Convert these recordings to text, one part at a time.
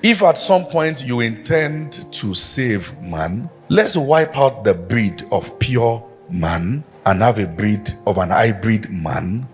If at some point you intend to save man, let's wipe out the breed of pure man and have a breed of an hybrid man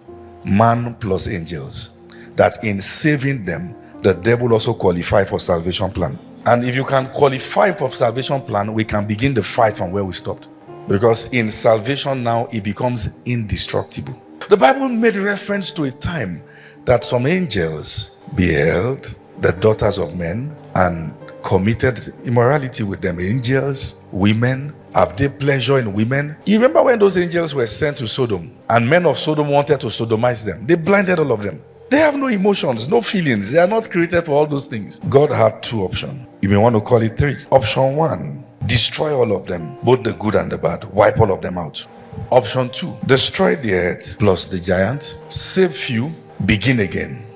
plus angels. That in saving them, the devil also qualify for salvation plan. And if you can qualify for salvation plan, we can begin the fight from where we stopped. Because in salvation now, it becomes indestructible. The Bible made reference to a time that some angels beheld the daughters of men and committed immorality with them. Angels, women, have they pleasure in women? You remember when those angels were sent to Sodom and men of Sodom wanted to sodomize them? They blinded all of them. They have no emotions, no feelings. They are not created for all those things. God had two options. You may want to call it three. Option one, destroy all of them, both the good and the bad. Wipe all of them out. Option two, destroy the earth plus the giant, save few, begin again.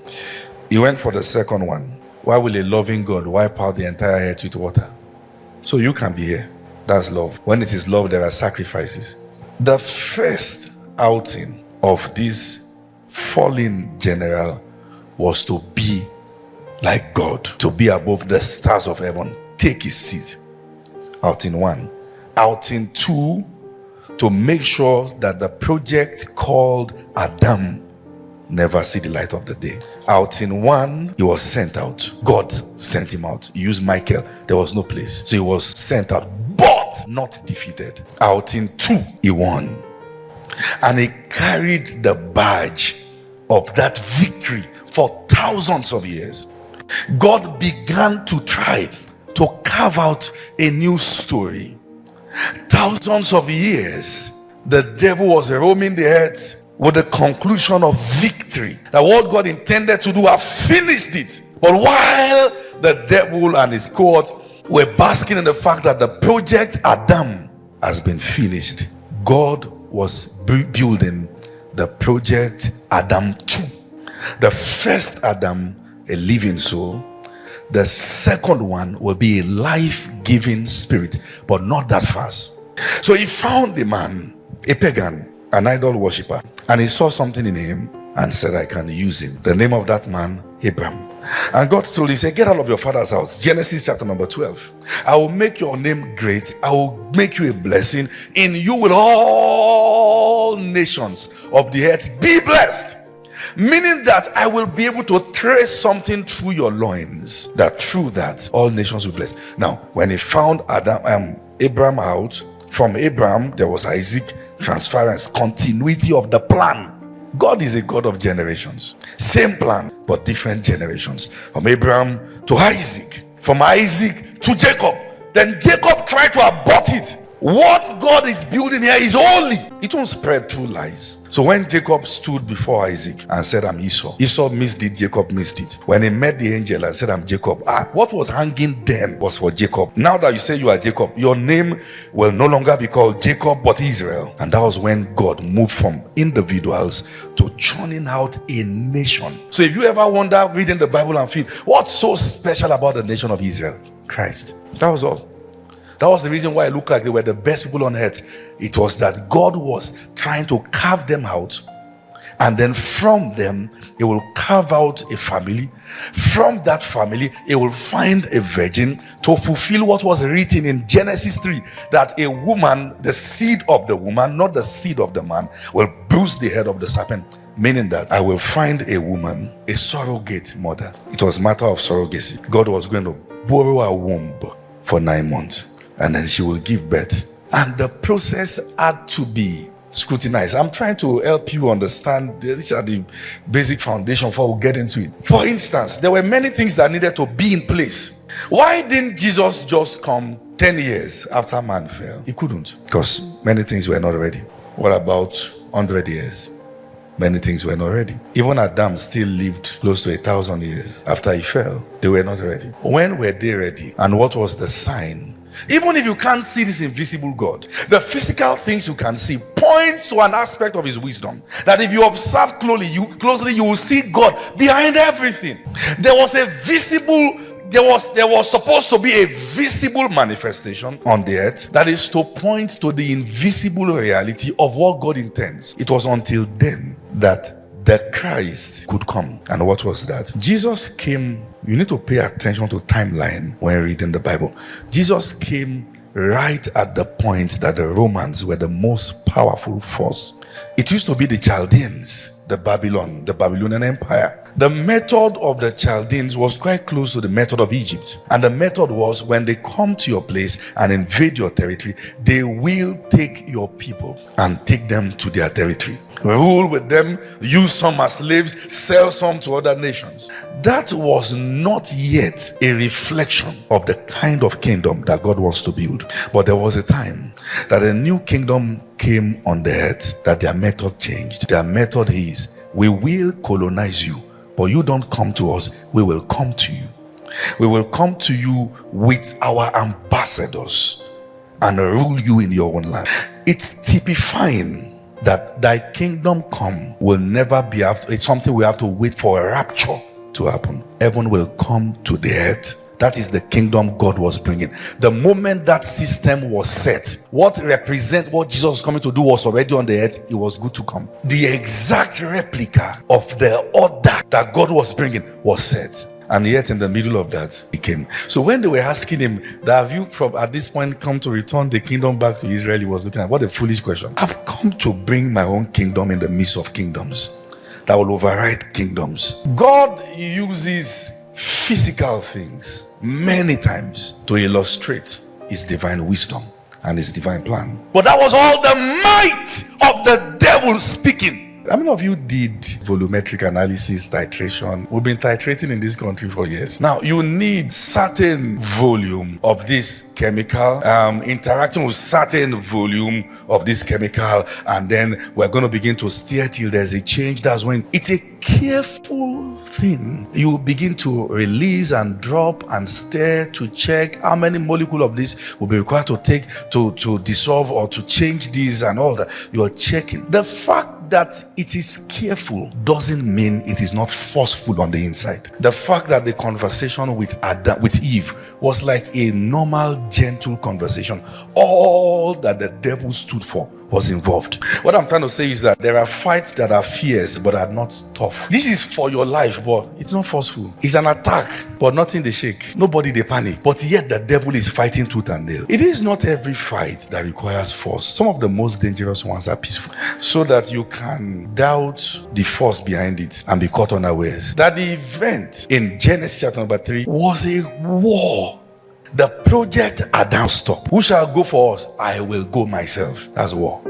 He went for the second one. Why will a loving God wipe out the entire earth with water? So you can be here. That's love. When it is love, there are sacrifices. The first outing of this fallen general was to be like God, to be above the stars of heaven, take his seat. Outing one. Outing two, to make sure that the project called Adam never see the light of the day. Outing one, he was sent out. God sent him out. He used Michael. There was no place. So he was sent out, but not defeated. Outing two, he won. And he carried the badge of that victory for thousands of years. God began to try to carve out a new story. Thousands of years, the devil was roaming the earth with the conclusion of victory. That what God intended to do, have finished it. But while the devil and his cohort were basking in the fact that the project Adam has been finished, God was building the project Adam 2. The first Adam, a living soul. The second one will be a life-giving spirit, but not that fast. So he found a man, a pagan, an idol worshiper, and he saw something in him and said, I can use him. The name of that man, Abraham. And God told him, say, get out of your father's house. Genesis chapter number 12. I will make your name great. I will make you a blessing. In you will all nations of the earth be blessed. Meaning that I will be able to trace something through your loins, that through that all nations will be blessed. Now, when he found Abraham out, from Abraham there was Isaac, transference, continuity of the plan. God is a God of generations. Same plan, but different generations. From Abraham to Isaac, from Isaac to Jacob. Then Jacob tried to abort it. What God is building here is holy. It won't spread through lies. So when Jacob stood before Isaac and said, I'm Esau, Esau missed it, Jacob missed it. When he met the angel and said, I'm Jacob, what was hanging then was for Jacob. Now that you say you are Jacob, your name will no longer be called Jacob but Israel. And that was when God moved from individuals to churning out a nation. So if you ever wonder reading the Bible and feel, what's so special about the nation of Israel? Christ. That was all. That was the reason why it looked like they were the best people on earth. It was that God was trying to carve them out, and then from them he will carve out a family. From that family he will find a virgin to fulfill what was written in Genesis 3, that a woman, the seed of the woman, not the seed of the man, will bruise the head of the serpent. Meaning that I will find a woman, a surrogate mother. It was a matter of surrogacy. God was going to borrow a womb for 9 months, and then she will give birth. And the process had to be scrutinized. I'm trying to help you understand these are the basic foundation before we get into it. For instance, there were many things that needed to be in place. Why didn't Jesus just come 10 years after man fell? He couldn't, because many things were not ready. What about 100 years? Many things were not ready. Even Adam still lived close to 1,000 years after he fell. They were not ready. When were they ready? And what was the sign? Even if you can't see this invisible God, the physical things you can see points to an aspect of his wisdom. That if you observe closely, you will see God behind everything. There was supposed to be a visible manifestation on the earth that is to point to the invisible reality of what God intends. It was until then that the Christ could come. And what was that? Jesus came. You need to pay attention to timeline when reading the Bible. Jesus came right at the point that the Romans were the most powerful force. It used to be the Chaldeans, the Babylonian Empire. The method of the Chaldeans was quite close to the method of Egypt. And the method was, when they come to your place and invade your territory, they will take your people and take them to their territory, rule with them, use some as slaves, sell some to other nations. That was not yet a reflection of the kind of kingdom that God wants to build. But there was a time that a new kingdom came on the earth, that their method changed. Their method is, we will colonize you, but you don't come to us, we will come to you. We will come to you with our ambassadors and rule you in your own land. It's typifying that thy kingdom come will never be after. It's something we have to wait for a rapture to happen. Heaven will come to the earth. That is the kingdom God was bringing. The moment that system was set, what represents what Jesus was coming to do was already on the earth. It was good to come. The exact replica of the order that God was bringing was set. And yet in the middle of that, he came. So when they were asking him, have you from at this point come to return the kingdom back to Israel? He was looking at, what a foolish question. I've come to bring my own kingdom in the midst of kingdoms that will override kingdoms. God uses physical things many times to illustrate his divine wisdom and his divine plan. But that was all the might of the devil speaking. How many of you did volumetric analysis, titration? We've been titrating in this country for years. Now, you need certain volume of this chemical, interacting with certain volume of this chemical, and then we're going to begin to steer till there's a change. That's when it's a careful thing. You begin to release and drop and stir to check how many molecules of this will be required to take to dissolve or to change these and all that. You are checking. The fact that it is careful doesn't mean it is not forceful on the inside. The fact that the conversation with Eve was like a normal, gentle conversation, all that the devil stood for was involved. What I'm trying to say is that there are fights that are fierce but are not tough. This is for your life, but it's not forceful. It's an attack, but nothing they shake. Nobody they panic. But yet the devil is fighting tooth and nail. It is not every fight that requires force. Some of the most dangerous ones are peaceful, so that you can doubt the force behind it and be caught unawares. That the event in Genesis chapter number 3 was a war. The project had now stopped. Who shall go for us? I will go myself. That's war.